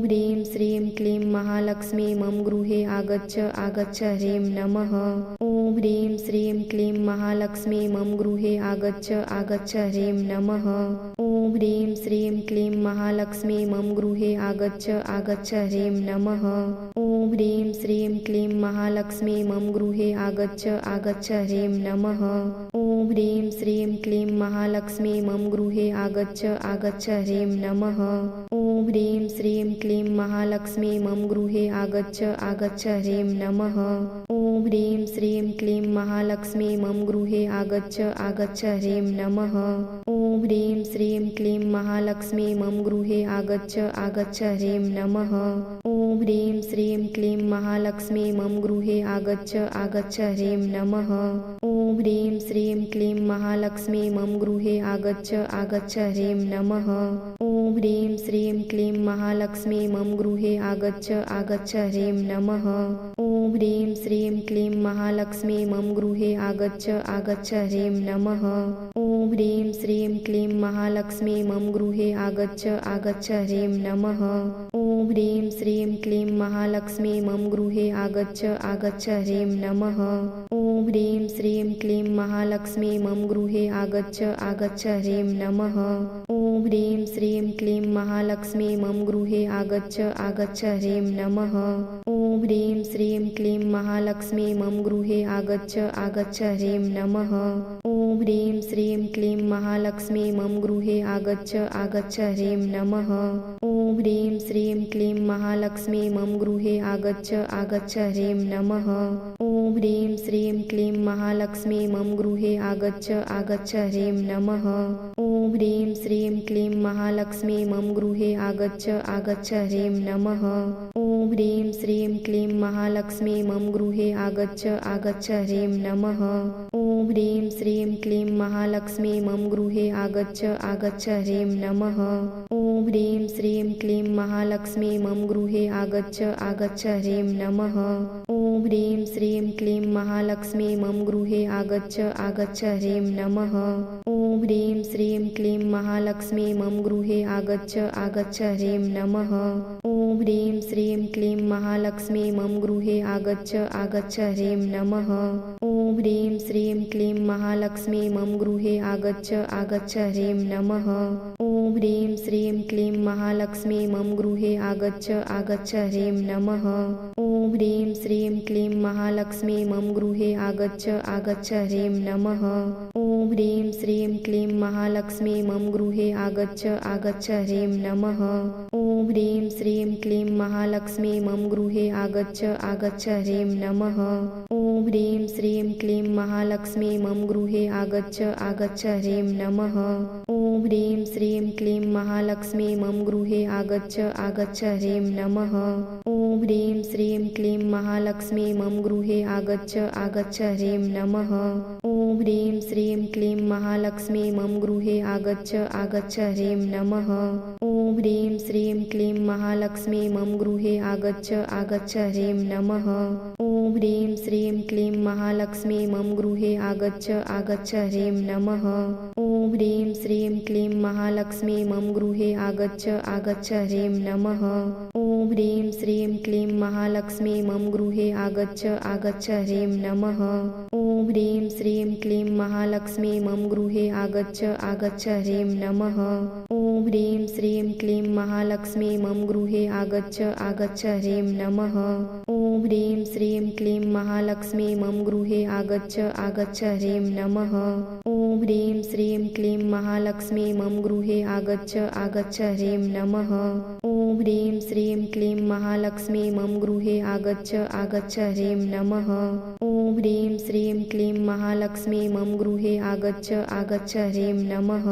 ह्रीं श्रीं क्लीं महालक्ष्मी मम गृहे आगच्छ आगच्छ ह्रीं नमः। ॐ ह्रीं श्रीं क्लीं महालक्ष्मी मम गृहे आगच्छ आगच्छ ह्रीं नमः। ॐ ह्रीं श्रीं क्लीं महालक्ष्मी मम गृहे आगच्छ आगच्छ ह्रीं नमः। ॐ ह्रीं श्रीं क्लीं महालक्ष्मी मम गृहे आगच्छ आगच्छ ह्रीं नमः। ॐ ह्रीं श्रीं क्लीं महालक्ष्मी मम गृहे आगच्छ आगच्छ ह्रीं नमः। ॐ ह्रीं श्रीं क्लीं महालक्ष्मी मम गृहे आगच्छ आगच्छ ह्रीं नमः। ॐ ह्रीं श्रीं क्लीं महालक्ष्मी मम गृहे आगच्छ आगच्छ ह्रीं नमः। ॐ ह्रीं श्रीं क्लीं महालक्ष्मी मम गृहे आगच्छ आगच्छ ह्रीं नमः। ॐ ह्रीं श्रीं क्लीं महालक्ष्मी मम गृहे आगच्छ आगच्छ ह्रीं नमः। ॐ ह्रीं श्रीं क्लीं महालक्ष्मी मम गृहे आगच्छ आगच्छ ह्रीं नमः। ॐ ह्रीं श्रीं क्लीं महालक्ष्मी मम गृहे आगच्छ आगच्छ ह्रीं नमः। ॐ ह्रीं श्रीं क्लीं महालक्ष्मी मम गृहे आगच्छ आगच्छ ह्रीं नमः। ॐ ह्रीं श्रीं क्लीं महालक्ष्मी मम गृहे आगच्छ आगच्छ ह्रीं नमः। ॐ ह्रीं श्रीं क्लीं महालक्ष्मी मम गृहे आगच्छ आगच्छ ह्रीं नमः। ॐ ह्रीं श्रीं क्लीं महालक्ष्मी मम गृहे आगच्छ आगच्छ ह्रीं नमः। ॐ ह्रीं श्रीं क्लीं महालक्ष्मी मम गृहे आगच्छ आगच्छ ह्रीं नमः। ॐ ह्रीं श्रीं क्लीं महालक्ष्मी मम गृहे आगच्छ आगच्छ ह्रीं नमः। ॐ ह्रीं श्रीं क्लीं महालक्ष्मी मम गृहे आगच्छ आगच्छ ह्रीं नमः। ॐ ह्रीं श्रीं क्लीं महालक्ष्मी मम गृहे आगच्छ आगच्छ ह्रीं नमः। ॐ ह्रीं श्रीं क्लीं महालक्ष्मी मम गृहे आगच्छ आगच्छ ह्रीं नमः। ॐ ह्रीं श्रीं क्लीं महालक्ष्मी मम गृहे आगच्छ आगच्छ ह्रीं नमः। ॐ ह्रीं श्रीं क्लीं महालक्ष्मी मम गृहे आगच्छ आगच्छ ह्रीं नमः। ॐ ह्रीं श्रीं क्लीं महालक्ष्मी मम गृहे आगच्छ आगच्छ ह्रीं नमः। ॐ ह्रीं श्रीं क्लीं महालक्ष्मी मम गृहे आगच्छ आगच्छ ह्रीं नमः। ॐ ह्रीं श्रीं क्लीं महालक्ष्मी मम गृहे आगच्छ आगच्छ ह्रीं नमः। ॐ ह्रीं श्रीं क्लीं महालक्ष्मी मम गृहे आगच्छ आगच्छ ह्रीं नमः। ॐ ह्रीं श्रीं क्लीं महालक्ष्मी मम गृहे आगच्छ आगच्छ ह्रीं नमः। ॐ ह्रीं श्रीं क्लीं महालक्ष्मी मम गृहे आगच्छ आगच्छ ह्रीं नमः। ॐ ह्रीं श्रीं क्लीं महालक्ष्मी मम गृहे आगच्छ आगच्छ ह्रीं नमः। ॐ ह्रीं श्रीं क्लीं महालक्ष्मी मम गृहे आगच्छ आगच्छ ह्रीं नमः। ॐ ह्रीं श्रीं क्लीं महालक्ष्मी मम गृहे आगच्छ आगच्छ ह्रीं नमः। ॐ ह्रीं श्रीं क्लीं महालक्ष्मी मम गृहे आगच्छ आगच्छ ह्रीं नमः। ॐ ह्रीं श्रीं क्लीं महालक्ष्मी मम गृहे आगच्छ आगच्छ ह्रीं नमः। ॐ ह्रीं श्रीं क्लीं महालक्ष्मी मम गृहे आगच्छ आगच्छ ह्रीं नमः। ॐ ह्रीं श्रीं क्लीं महालक्ष्मी मम गृहे आगच्छ आगच्छ ह्रीं नमः। ॐ ह्रीं श्रीं क्लीं महालक्ष्मी मम गृहे आगच्छ आगच्छ ह्रीं नमः। ॐ ह्रीं श्रीं क्लीं महालक्ष्मी मम गृहे आगच्छ आगच्छ ह्रीं नमः। ॐ ह्रीं श्रीं क्लीं महालक्ष्मी मम गृहे आगच्छ आगच्छ ह्रीं नमः। ॐ ह्रीं श्रीं क्लीं महालक्ष्मी मम गृहे आगच्छ आगच्छ ह्रीं नमः। ॐ ह्रीं श्रीं क्लीं महालक्ष्मी मम गृहे आगच्छ आगच्छ ह्रीं नमः। ॐ ह्रीं श्रीं क्लीं महालक्ष्मी मम गृहे आगच्छ आगच्छ ह्रीं नमः। ॐ ह्रीं श्रीं क्लीं महालक्ष्मी मम गृहे आगच्छ आगच्छ ह्रीं नमः। ॐ ह्रीं श्रीं क्लीं महालक्ष्मी मम गृहे आगच्छ आगच्छ ह्रीं नमः। ॐ ह्रीं श्रीं क्लीं महालक्ष्मी मम गृहे आगच्छ आगच्छ ह्रीं नमः। ॐ ह्रीं श्रीं क्लीं महालक्ष्मी मम गृहे आगच्छ आगच्छ ह्रीं नमः। ॐ ह्रीं श्रीं क्लीं महालक्ष्मी मम गृहे आगच्छ आगच्छ ह्रीं नमः।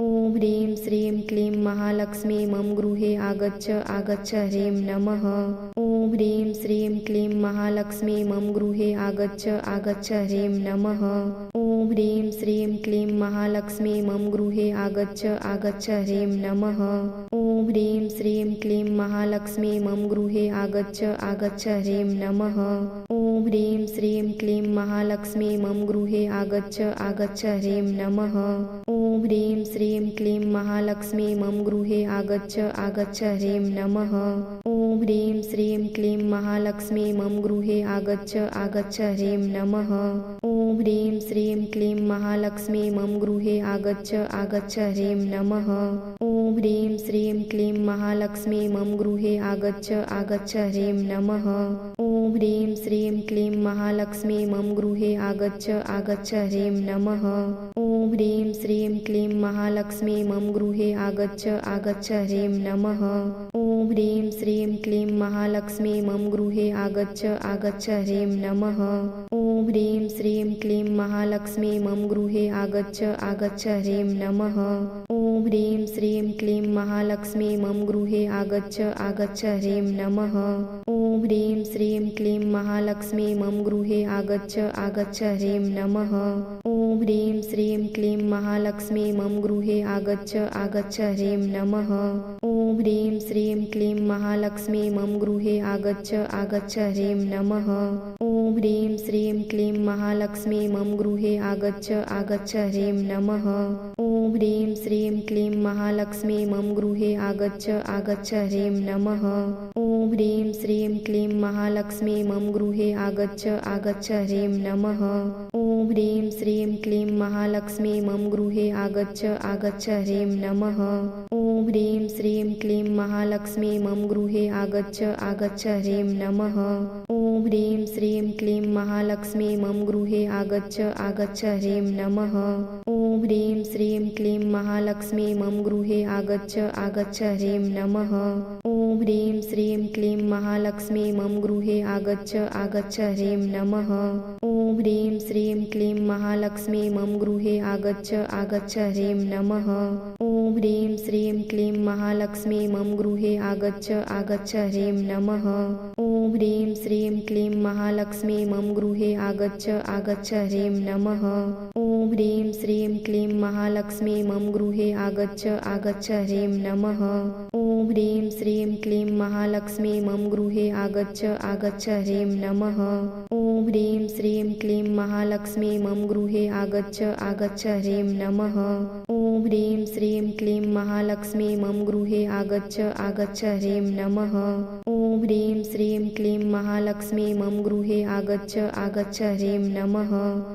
ॐ ह्रीं श्रीं क्लीं महालक्ष्मी मम गृहे आगच्छ आगच्छ ह्रीं नमः। ॐ ह्रीं श्रीं क्लीं महालक्ष्मी मम गृहे आगच्छ आगच्छ ह्रीं नमः। ॐ ह्रीं श्रीं क्लीं महालक्ष्मी मम गृहे आगच्छ आगच्छ ह्रीं नमः। ॐ ह्रीं श्रीं क्लीं महालक्ष्मी मम गृहे आगच्छ आगच्छ ह्रीं नमः। ॐ ह्रीं श्रीं क्लीं महालक्ष्मी मम गृहे आगच्छ आगच्छ ह्रीं नमः। ॐ ह्रीं श्रीं क्लीं महालक्ष्मी मम गृहे आगच्छ आगच्छ ह्रीं नमः। ॐ ह्रीं श्रीं क्लीं महालक्ष्मी मम गृहे आगच्छ आगच्छ ह्रीं नमः। ॐ ह्रीं श्रीं क्लीं महालक्ष्मी मम गृहे आगच्छ आगच्छ ह्रीं नमः। ॐ ह्रीं श्रीं क्लीं महालक्ष्मी मम गृहे आगच्छ आगच्छ ह्रीं नमः। ॐ ह्रीं श्रीं क्लीं महालक्ष्मी मम गृहे आगच्छ आगच्छ ह्रीं नमः। ॐ ह्रीं श्रीं क्लीं महालक्ष्मी मम गृहे आगच्छ आगच्छ ह्रीं नमः। ॐ ह्रीं श्रीं क्लीं महालक्ष्मी मम गृहे आगच्छ आगच्छ ह्रीं नमः। ॐ ह्रीं श्रीं क्लीं महालक्ष्मी मम गृहे आगच्छ आगच्छ ह्रीं नमः। ॐ ह्रीं श्रीं क्लीं महालक्ष्मी मम गृहे आगच्छ आगच्छ ह्रीं नमः। ॐ ह्रीं श्रीं क्लीं महालक्ष्मी मम गृहे आगच्छ आगच्छ ह्रीं नमः। ॐ ह्रीं श्रीं क्लीं महालक्ष्मी मम गृहे आगच्छ आगच्छ ह्रीं नमः। ॐ ह्रीं श्रीं क्लीं महालक्ष्मी मम गृहे आगच्छ आगच्छ ह्रीं नमः। ॐ ह्रीं श्रीं क्लीं महालक्ष्मी मम गृहे आगच्छ आगच्छ ह्रीं नमः। ॐ ह्रीं श्रीं क्लीं महालक्ष्मी मम गृहे आगच्छ आगच्छ ह्रीं नमः। ॐ ह्रीं श्रीं क्लीं महालक्ष्मी मम गृहे आगच्छ आगच्छ ह्रीं नमः। ॐ ह्रीं श्रीं क्लीं महालक्ष्मी मम गृहे आगच्छ आगच्छ ह्रीं नमः। ॐ ह्रीं श्रीं क्लीं महालक्ष्मी मम गृहे आगच्छ आगच्छ ह्रीं नमः। ॐ ह्रीं श्रीं क्लीं महालक्ष्मी मम गृहे आगच्छ आगच्छ ह्रीं नमः। ॐ ह्रीं श्रीं क्लीं महालक्ष्मी मम गृहे आगच्छ आगच्छ ह्रीं नमः। ॐ ह्रीं श्रीं क्लीं महालक्ष्मी मम गृहे आगच्छ आगच्छ ह्रीं नमः। ॐ ह्रीं श्रीं क्लीं महालक्ष्मी मम गृहे आगच्छ आगच्छ ह्रीं नमः। ॐ ह्रीं श्रीं क्लीं महालक्ष्मी मम गृहे आगच्छ आगच्छ ह्रीं नमः। ॐ ह्रीं श्रीं क्लीं महालक्ष्मी मम गृहे आगच्छ आगच्छ ह्रीं नमः। ॐ ह्रीं श्रीं क्लीं महालक्ष्मी मम गृहे आगच्छ आगच्छ ह्रीं नमः। ॐ ह्रीं श्रीं क्लीं महालक्ष्मी मम गृहे आगच्छ आगच्छ ह्रीं नमः। ॐ ह्रीं श्रीं क्लीं महालक्ष्मी मम गृहे आगच्छ आगच्छ ह्रीं नमः। ॐ ह्रीं श्रीं क्लीं महालक्ष्मी मम गृहे आगच्छ आगच्छ ह्रीं नमः। ॐ ह्रीं श्रीं क्लीं महालक्ष्मी मम गृहे आगच्छ आगच्छ ह्रीं नमः। ॐ ह्रीं श्रीं क्लीं महालक्ष्मी मम गृहे आगच्छ आगच्छ ह्रीं नमः।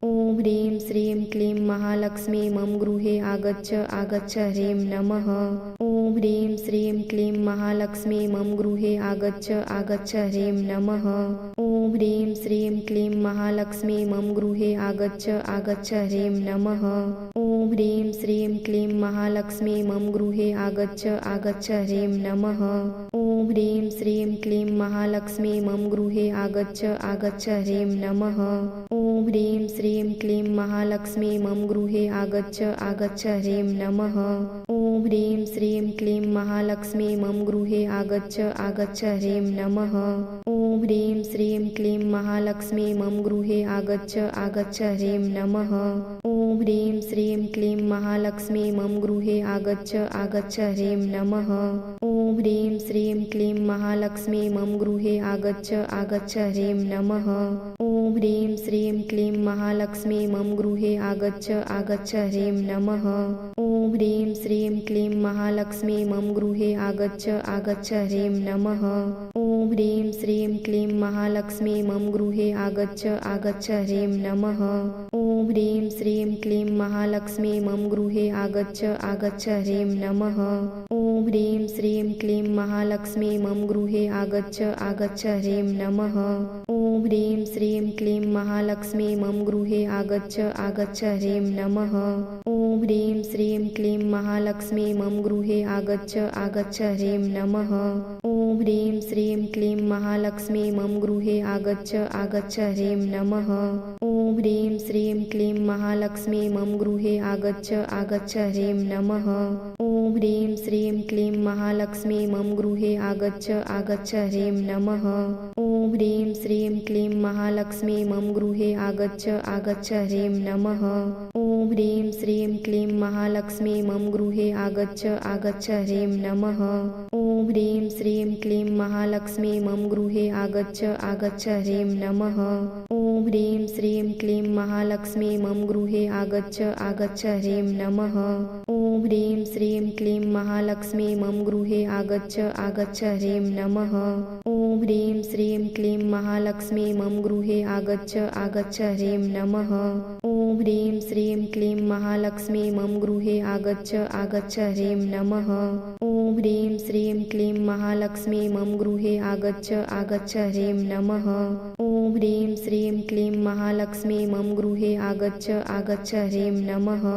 ॐ ह्रीं श्रीं क्लीं महालक्ष्मी मम गृहे आगच्छ आगच्छ ह्रीं नमः। ॐ ह्रीं श्रीं क्लीं महालक्ष्मी मम गृहे आगच्छ आगच्छ ह्रीं नमः। ॐ ह्रीं श्रीं क्लीं महालक्ष्मी मम गृहे आगच्छ आगच्छ ह्रीं नमः। ॐ ह्रीं श्रीं क्लीं महालक्ष्मी मम गृहे आगच्छ आगच्छ ह्रीं नमः। ॐ ह्रीं श्रीं क्लीं महालक्ष्मी मम गृहे आगच्छ आगच्छ ह्रीं नमः। ॐ ह्रीं श्रीं क्लीं महालक्ष्मी मम गृहे आगच्छ आगच्छ ह्रीं नमः। ॐ ह्रीं श्रीं क्लीं महालक्ष्मी मम गृहे आगच्छ आगच्छ ह्रीं नमः। ॐ ह्रीं श्रीं क्लीं महालक्ष्मी मम गृहे आगच्छ आगच्छ ह्रीं नमः। ॐ ह्रीं श्रीं क्लीं महालक्ष्मी मम गृहे आगच्छ आगच्छ ह्रीं नमः। ॐ ह्रीं श्रीं क्लीं महालक्ष्मी मम गृहे आगच्छ आगच्छ ह्रीं नमः। ॐ ह्रीं श्रीं क्लीं महालक्ष्मी मम गृहे आगच्छ आगच्छ ह्रीं नमः। ॐ ह्रीं श्रीं क्लीं महालक्ष्मी मम गृहे आगच्छ आगच्छ ह्रीं नमः। ॐ ह्रीं श्रीं क्लीं महालक्ष्मी मम गृहे आगच्छ आगच्छ ह्रीं नमः। ॐ ह्रीं श्रीं क्लीं महालक्ष्मी मम गृहे आगच्छ आगच्छ ह्रीं नमः। ॐ ह्रीं श्रीं क्लीं महालक्ष्मी मम गृहे आगच्छ आगच्छ ह्रीं नमः। ॐ ह्रीं श्रीं क्लीं महालक्ष्मी मम गृहे आगच्छ आगच्छ ह्रीं नमः। ॐ ह्रीं श्रीं क्लीं महालक्ष्मी मम गृहे आगच्छ आगच्छ ह्रीं नमः। ॐ ह्रीं श्रीं क्लीं महालक्ष्मी मम गृहे आगच्छ आगच्छ ह्रीं नमः। ॐ ह्रीं श्रीं क्लीं महालक्ष्मी मम गृहे आगच्छ आगच्छ ह्रीं नमः। ॐ ह्रीं श्रीं क्लीं महालक्ष्मी मम गृहे आगच्छ आगच्छ ह्रीं नमः। ॐ ह्रीं श्रीं क्लीं महालक्ष्मी मम गृहे आगच्छ आगच्छ ह्रीं नमः। ॐ ह्रीं श्रीं क्लीं महालक्ष्मी मम गृहे आगच्छ आगच्छ ह्रीं नमः। ॐ ह्रीं श्रीं क्लीं महालक्ष्मी मम गृहे आगच्छ आगच्छ ह्रीं नमः। ॐ ह्रीं श्रीं क्लीं महालक्ष्मी मम गृहे आगच्छ आगच्छ ह्रीं नमः। ॐ ह्रीं श्रीं क्लीं महालक्ष्मी मम गृहे आगच्छ आगच्छ ह्रीं नमः। ॐ ह्रीं श्रीं क्लीं महालक्ष्मी मम गृहे आगच्छ आगच्छ ह्रीं नमः। ॐ ह्रीं श्रीं क्लीं महालक्ष्मी मम गृहे आगच्छ आगच्छ ह्रीं नमः। ॐ ह्रीं श्रीं क्लीं महालक्ष्मी मम गृहे आगच्छ आगच्छ ह्रीं नमः।